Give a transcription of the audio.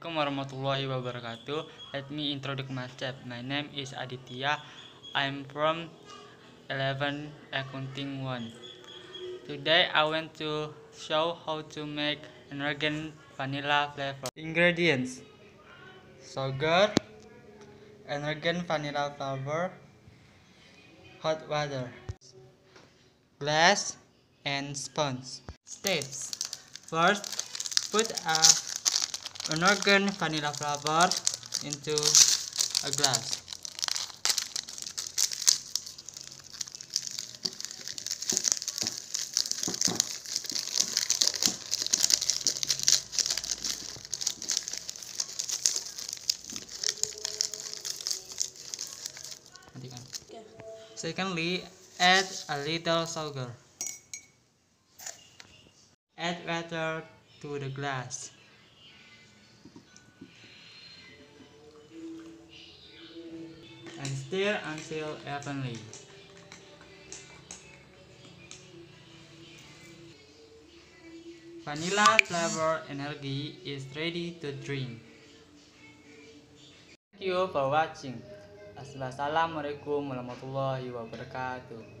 Assalamualaikum warahmatullahi wabarakatuh. Let me introduce myself. My name is Aditya. I'm from 11 Accounting 1. Today I want to show how to make energen vanilla flavor. Ingredients: sugar, energen vanilla flavor, hot water, glass, and sponge. Steps: first, put a energen vanilla flavor into a glass. Secondly, add a little sugar. Add water to the glass. And stir until evenly. Vanilla flavor energy is ready to drink. Thank you for watching. Assalamualaikum warahmatullahi wabarakatuh.